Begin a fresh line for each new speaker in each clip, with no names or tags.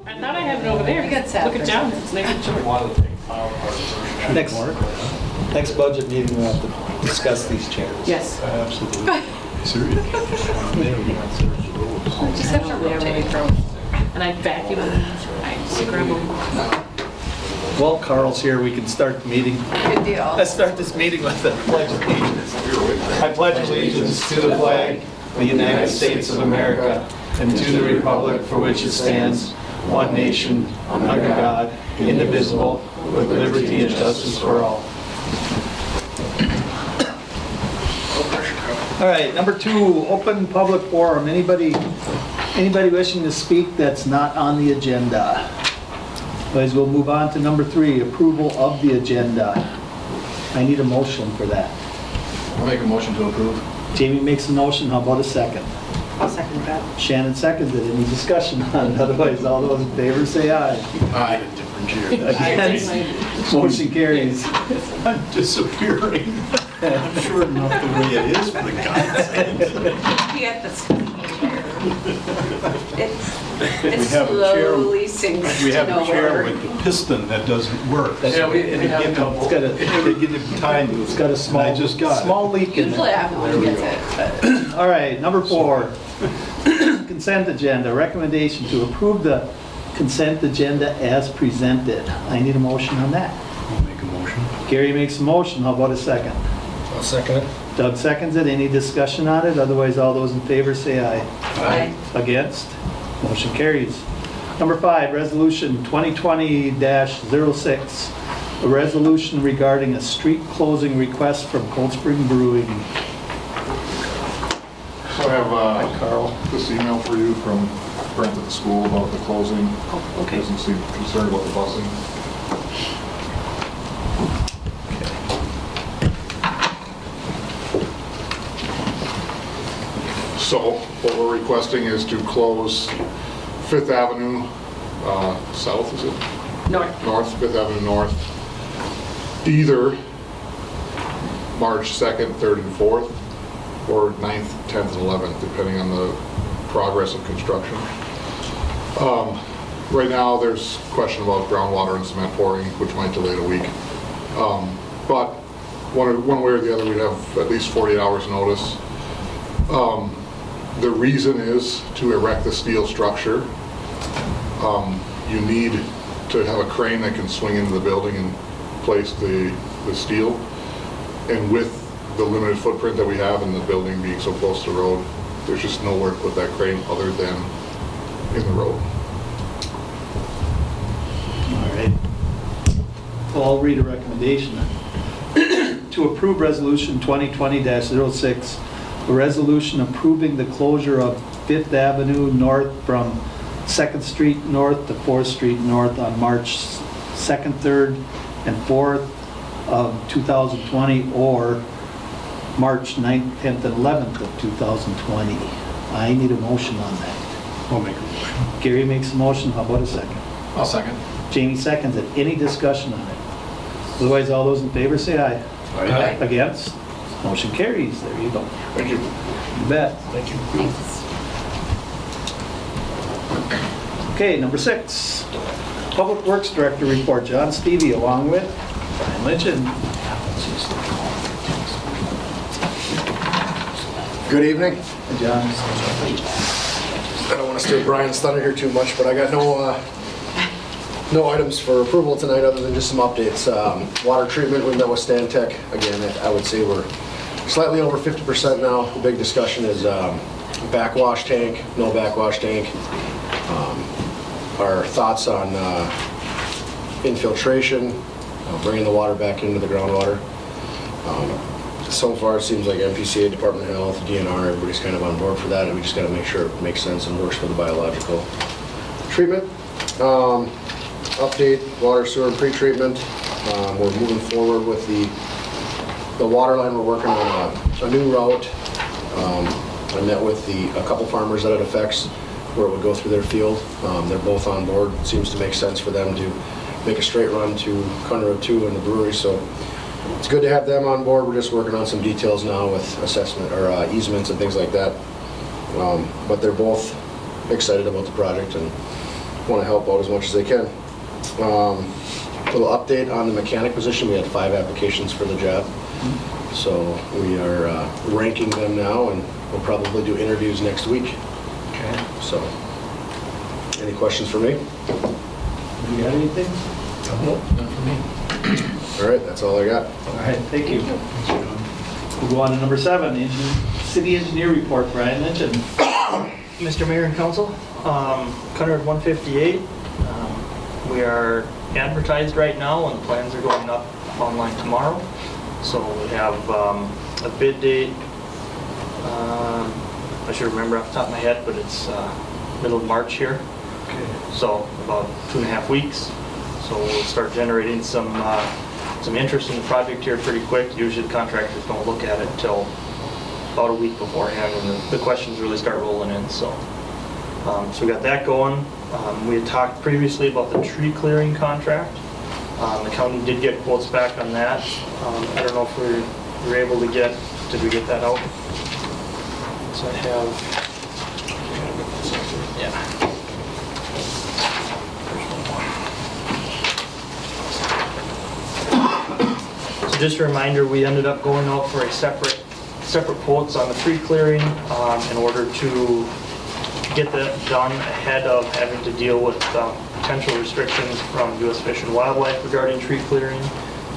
I thought I had it over there.
You got
Look at John, it's making sure.
Next budget meeting, we'll have to discuss these chairs.
Yes.
Absolutely. Serious.
Just have to rotate.
And I vacuum and I scrub them.
Well, Carl's here, we can start the meeting.
Good deal.
Let's start this meeting with the pledge of allegiance. I pledge allegiance to the flag of the United States of America and to the republic for which it stands, one nation, under God, indivisible, with liberty and justice for all. All right, number 2, open public forum. Anybody wishing to speak that's not on the agenda? Otherwise, we'll move on to number 3, approval of the agenda. I need a motion for that.
I'll make a motion to approve.
Jamie makes a motion, how about a second?
I'll second that.
Shannon seconds it. Any discussion on it? Otherwise, all those in favor say aye.
Aye. Different chair.
Against, motion carries.
I'm disappearing. I'm short enough the way it is, for the God's sake.
You got the squeaky chair. It
We have a chair-
slowly sinks
We
to
have a chair
nowhere.
with the piston that doesn't work.
Yeah, we have a couple.
It's got a,
They get it tied to
it's got a small,
I just got it.
small leak in
Usually
it.
I'm the one who gets it,
All right, number 4, consent agenda, recommendation to approve the consent agenda as presented. I need a motion on that.
I'll make a motion.
Gary makes a motion, how about a second?
I'll second it.
Doug seconds it, any discussion on it? Otherwise, all those in favor say aye.
Aye.
Against? Motion carries. Number 5, resolution 2020-06, a resolution regarding a street closing request from Cold Spring Brewing.
So I have
Carl.
this email for you from Brent at the school about the closing.
Okay.
Doesn't seem concerned about the busing. So what we're requesting is to close Fifth Avenue south, is it?
North.
North, Fifth Avenue North, either March 2nd, 3rd, and 4th, or 9th, 10th, and 11th, depending on the progress of construction. Right now, there's question about groundwater and cement pouring, which might delay it a week. But one way or the other, we'd have at least 48 hours notice. The reason is to erect the steel structure. You need to have a crane that can swing into the building and place the steel. And with the limited footprint that we have in the building being so close to the road, there's just nowhere to put that crane other than in the road.
All right. Well, I'll read a recommendation then. To approve resolution 2020-06, a resolution approving the closure of Fifth Avenue North from 2nd Street North to 4th Street North on March 2nd, 3rd, and 4th of 2020, or March 9th, 10th, and 11th of 2020. I need a motion on that.
I'll make a motion.
Gary makes a motion, how about a second?
I'll second.
Jamie seconds it. Any discussion on it? Otherwise, all those in favor say aye.
Aye.
Against? Motion carries. There you go.
Thank you.
You bet.
Thank you.
Thanks.
Okay, number 6, Public Works Director report. John Stevie along with Brian Lynch and
Good evening.
John.
I don't want to steal Brian's thunder here too much, but I got no items for approval tonight other than just some updates. Water treatment, we met with Stan Tech. Again, I would say we're slightly over 50% now. The big discussion is backwash tank, no backwash tank. Our thoughts on infiltration, bringing the water back into the groundwater. So far, it seems like MPCA, Department of Health, DNR, everybody's kind of on board for that, and we just got to make sure it makes sense and works for the biological treatment. Update, water, sewer, and pretreatment. We're moving forward with the water line. We're working on a new route. I met with a couple farmers that it affects, where it would go through their field. They're both on board. It seems to make sense for them to make a straight run to County Road 2 and the brewery, so it's good to have them on board. We're just working on some details now with assessment or easements and things like that. But they're both excited about the project, and want to help out as much as they can. Little update on the mechanic position, we had 5 applications for the job. So we are ranking them now, and we'll probably do interviews next week.
Okay.
So, any questions for me?
You got anything?
Nope, not for me.
All right, that's all I got.
All right, thank you. We'll go on to number 7, city engineer report, Brian Lynch.
Mr. Mayor and Council, Conrad 158, we are advertised right now and plans are going up online tomorrow. So we have a bid date, I should remember off the top of my head, but it's middle of March here.
Okay.
So about 2.5 weeks. So we'll start generating some interest in the project here pretty quick. Usually the contractors don't look at it until about a week beforehand, and the questions really start rolling in. So we got that going. We had talked previously about the tree clearing contract. The county did get quotes back on that. I don't know if we were able to did we get that out? So I have, yeah. So just a reminder, we ended up going out for a separate quotes on the tree clearing in order to get that done ahead of having to deal with potential restrictions from U.S. Fish and Wildlife regarding tree clearing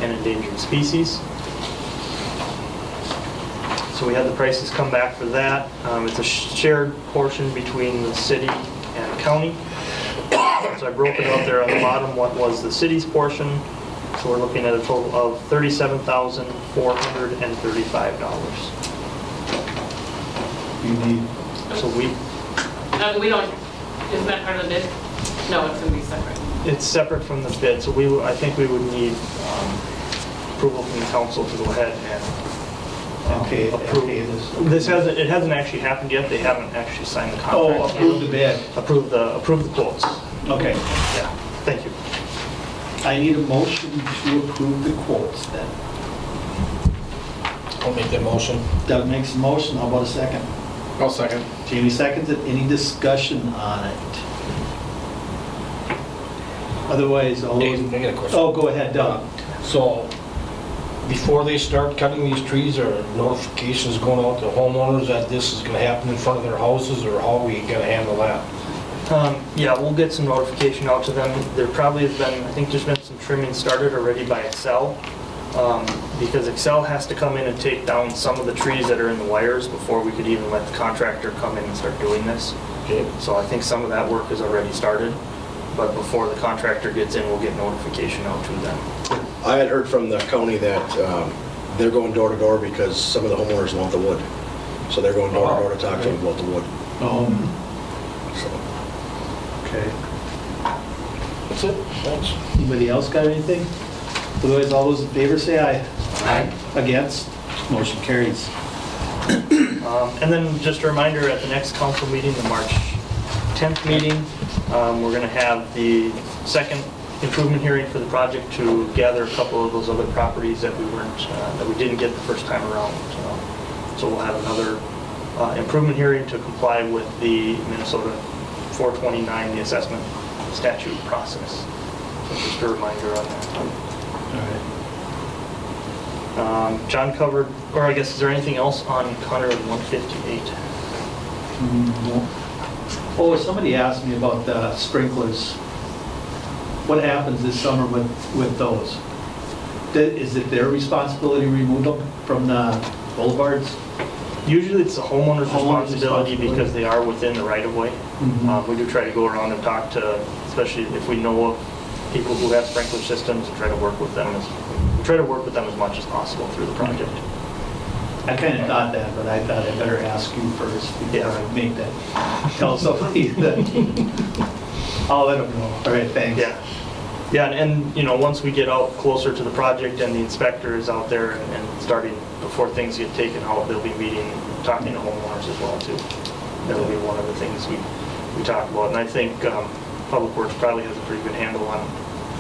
and endangered species. So we had the prices come back for that. It's a shared portion between the city and the county. So I broke it out there on the bottom what was the city's portion. So we're looking at a total of $37,435.
You need,
So
we don't, isn't that part of the bid? No, it's gonna be separate.
it's separate from the bid, so I think we would need approval from the council to go ahead and
okay,
approve.
this.
It hasn't actually happened yet. They haven't actually signed the
Oh,
contract.
approve the bid.
Approve the quotes.
Okay.
Yeah, thank you.
I need a motion to approve the quotes then.
I'll make that motion.
Doug makes a motion, how about a second?
I'll second.
Jamie seconds it, any discussion on it? Otherwise, all those...
Dave, I got a question.
Oh, go ahead, Doug.
So, before they start cutting these trees, are notifications going out to homeowners that this is gonna happen in front of their houses, or how are we gonna handle that?
Yeah, we'll get some notification out to them. There probably has been, I think there's been some trimming started already by Excel. Because Excel has to come in and take down some of the trees that are in the wires before we could even let the contractor come in and start doing this.
Okay.
So I think some of that work has already started, but before the contractor gets in, we'll get notification out to them.
I had heard from the county that they're going door to door because some of the homeowners want the wood. So they're going door to door to talk to them about the wood. So,
Okay.
That's it, thanks.
Anybody else got anything? Otherwise, all those in favor say aye. Aye. Against? Motion carries.
And then just a reminder, at the next council meeting, the March 10th meeting, we're going to have the second improvement hearing for the project to gather a couple of those other properties that we didn't get the first time around. So we'll have another improvement hearing to comply with the Minnesota 429, the assessment statute process. So just a reminder on that.
All right.
John covered, or I guess, is there anything else on Conrad 158?
No. Oh, somebody asked me about the sprinklers. What happens this summer with those? Is it their responsibility to remove them from the boulevards?
Usually it's the homeowner's
Homeowner's
responsibility
responsibility.
because they are within the right-of-way.
Mhm.
We do try to go around and talk to, especially if we know of people who have sprinkler systems, and try to work with them as much as possible through the project.
I kind of thought that, but I thought I'd better ask you first before
Yeah.
I make that. Tell somebody that. I'll let them know. All right, thanks.
Yeah, and you know, once we get out closer to the project and the inspector is out there and starting, before things get taken out, they'll be meeting, talking to homeowners as well too. That'll be one of the things we talk about. And I think Public Works probably has a pretty good handle on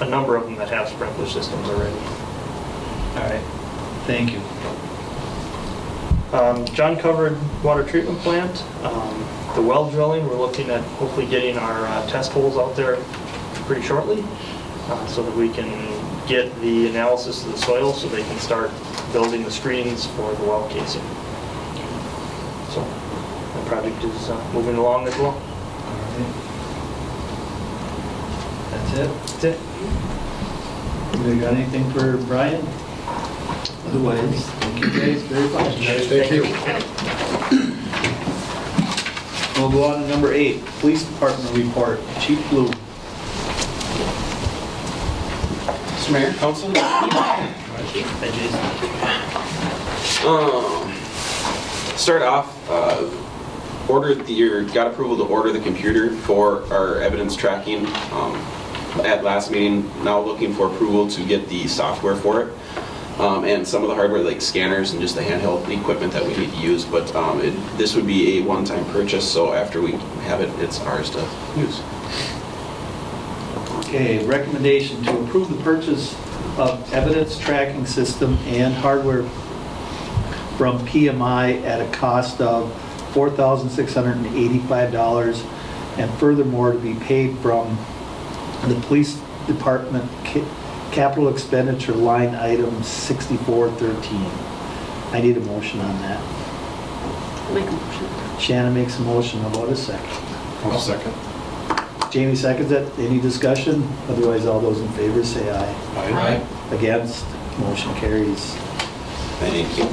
a number of them that have sprinkler systems already.
All right, thank you.
John covered water treatment plant. The well drilling, we're looking at hopefully getting our test holes out there pretty shortly, so that we can get the analysis of the soil so they can start building the screens for the well casing. So the project is moving along as well.
That's it? That's it. You got anything for Brian? Otherwise, thank you guys very much.
Thank you.
We'll go on to number 8, Police Department Report, Chief Blue.
Mr. Mayor, Council. Start off, got approval to order the computer for our evidence tracking at last meeting. Now looking for approval to get the software for it. And some of the hardware like scanners and just the handheld equipment that we need to use. But this would be a one-time purchase, so after we have it, it's ours to use.
Okay, recommendation to approve the purchase of evidence tracking system and hardware from PMI at a cost of $4,685, and furthermore to be paid from the Police Department capital expenditure line item 6413. I need a motion on that.
Make a motion.
Shannon makes a motion. How about a second?
I'll second.
Jamie seconds it. Any discussion? Otherwise, all those in favor say aye.
Aye.
Against? Motion carries.
Thank you.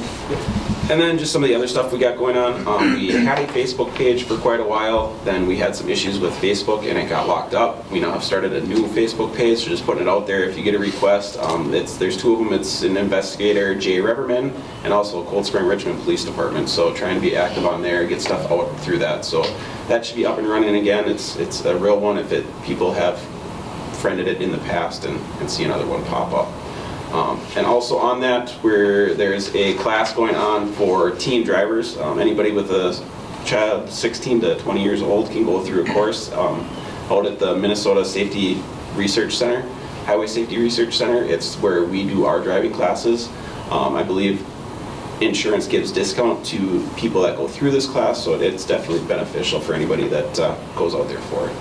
And then just some of the other stuff we got going on. We had a Facebook page for quite a while. Then we had some issues with Facebook and it got locked up. We now have started a new Facebook page, so just putting it out there. If you get a request, there's 2 of them. It's an investigator, Jay Reverman, and also Cold Spring Richmond Police Department. So trying to be active on there, get stuff out through that. So that should be up and running again. It's a real one if people have friended it in the past and see another one pop up. And also on that, there's a class going on for teen drivers. Anybody with a child 16 to 20 years old can go through a course out at the Minnesota Safety Research Center, Highway Safety Research Center. It's where we do our driving classes. I believe insurance gives discount to people that go through this class, so it's definitely beneficial for anybody that goes out there for it.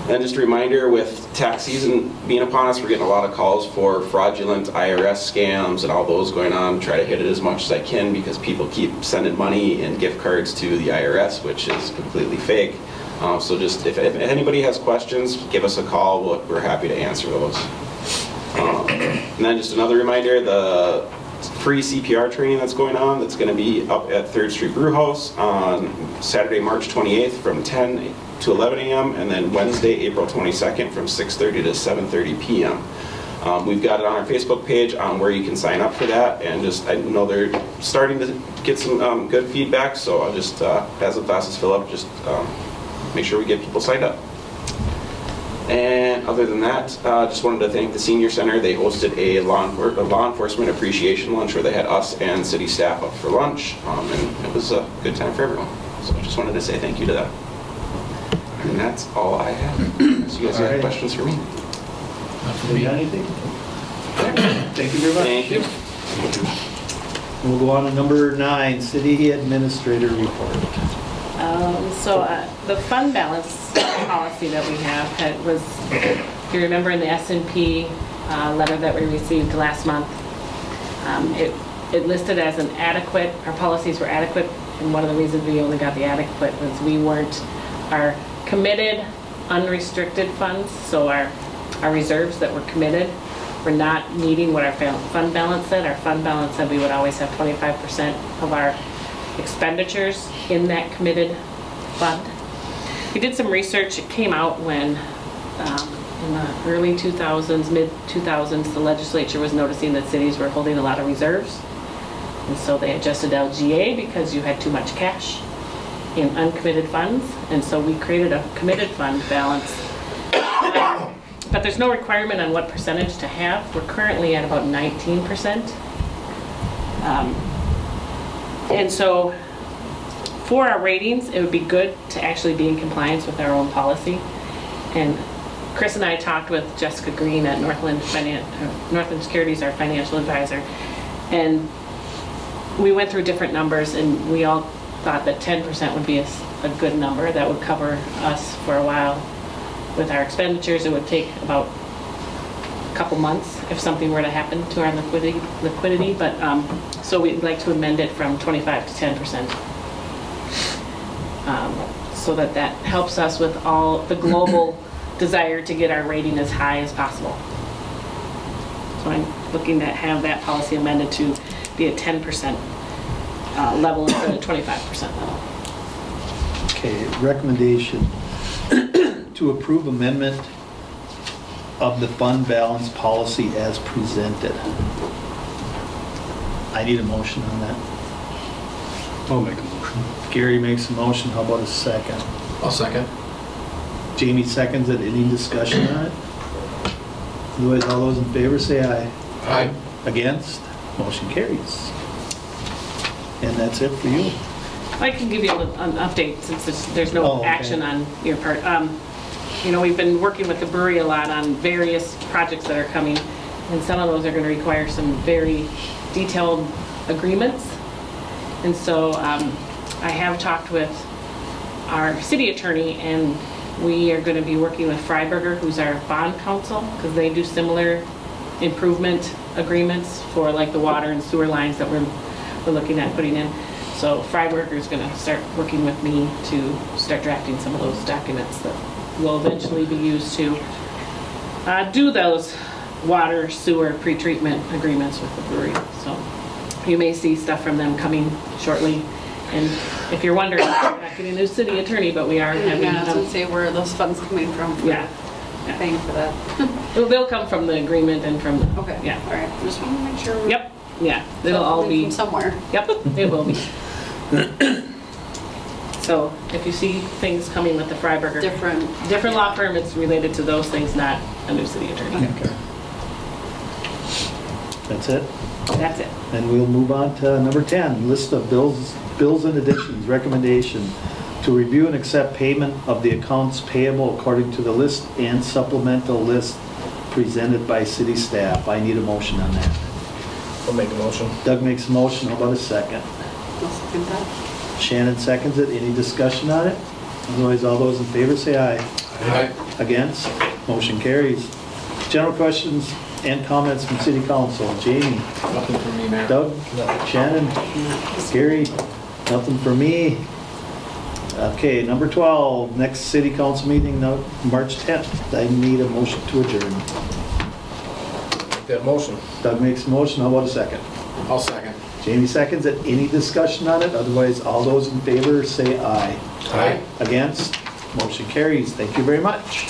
And just a reminder, with tax season being upon us, we're getting a lot of calls for fraudulent IRS scams and all those going on. Try to hit it as much as I can because people keep sending money and gift cards to the IRS, which is completely fake. So just if anybody has questions, give us a call. We're happy to answer those. And then just another reminder, the free CPR training that's going on, that's going to be up at 3rd Street Brewhouse on Saturday, March 28th from 10 to 11 a.m. and then Wednesday, April 22nd from 6:30 to 7:30 p.m. We've got it on our Facebook page on where you can sign up for that, and I know they're starting to get some good feedback, so I'll just, as the classes fill up, just make sure we get people signed up. And other than that, just wanted to thank the Senior Center. They hosted a law enforcement appreciation lunch where they had us and city staff up for lunch, and it was a good time for everyone. So I just wanted to say thank you to them. And that's all I have. So you guys have questions for me?
Do you got anything? Thank you very much.
Thank you.
We'll go on to number 9, City Administrator Report.
The fund balance policy that we have was, if you remember in the S&P letter that we received last month, it listed as an adequate, our policies were adequate, and one of the reasons we only got the adequate was we weren't our committed unrestricted funds, so our reserves that were committed were not meeting what our fund balance said. Our fund balance said we would always have 25% of our expenditures in that committed fund. We did some research. It came out when in the early 2000s, mid-2000s, the legislature was noticing that cities were holding a lot of reserves, and so they adjusted LGA because you had too much cash in uncommitted funds, and so we created a committed fund balance. But there's no requirement on what percentage to have. We're currently at about 19%. And so for our ratings, it would be good to actually be in compliance with our own policy. And Chris and I talked with Jessica Green at Northland Securities, our financial advisor, and we went through different numbers, and we all thought that 10% would be a good number that would cover us for a while. With our expenditures, it would take about a couple months if something were to happen to our liquidity, but, so we'd like to amend it from 25 to 10%. So that helps us with all the global desire to get our rating as high as possible. So I'm looking to have that policy amended to be a 10% level instead of 25% level.
Okay, recommendation to approve amendment of the fund balance policy as presented. I need a motion on that.
I'll make a motion.
Gary makes a motion, how about a second?
I'll second.
Jamie seconds it, any discussion on it? Otherwise, all those in favor say aye.
Aye.
Against? Motion carries. And that's it for you.
I can give you an update since there's no
Oh, okay.
action on your part. We've been working with the brewery a lot on various projects that are coming, and some of those are going to require some very detailed agreements. And so I have talked with our city attorney, and we are going to be working with Freiberger, who's our bond counsel, because they do similar improvement agreements for like the water and sewer lines that we're looking at putting in. So Freiberger is going to start working with me to start drafting some of those documents that will eventually be used to do those water, sewer, pretreatment agreements with the brewery. So you may see stuff from them coming shortly. And if you're wondering, we're not getting a new city attorney, but we are having
Yeah, I was
them.
gonna say, where are those funds coming from? for
Yeah.
Paying for that.
They'll come from the agreement and from the.
Okay.
Yeah.
All right, just want to make sure.
Yep, yeah, it'll all
Coming
be,
from somewhere.
yep, it will be. So if you see things coming with the Freiberger. Different law firm, it's related to those things, not a new city attorney.
Okay. That's it?
That's it.
Then we'll move on to number 10, list of bills and additions, recommendation to review and accept payment of the accounts payable according to the list and supplemental list presented by city staff. I need a motion on that.
I'll make a motion.
Doug makes a motion, how about a second?
I'll second that.
Shannon seconds it, any discussion on it? Otherwise, all those in favor say aye.
Aye.
Against? Motion carries. General questions and comments from city council. Jamie?
Nothing from me, Mayor.
Doug? Shannon? Gary? Nothing for me. Okay, number 12, next city council meeting, March 10th. I need a motion to adjourn.
Make that motion.
Doug makes a motion, how about a second?
I'll second.
Jamie seconds it. Any discussion on it? Otherwise, all those in favor say aye.
Aye.
Against? Motion carries. Thank you very much.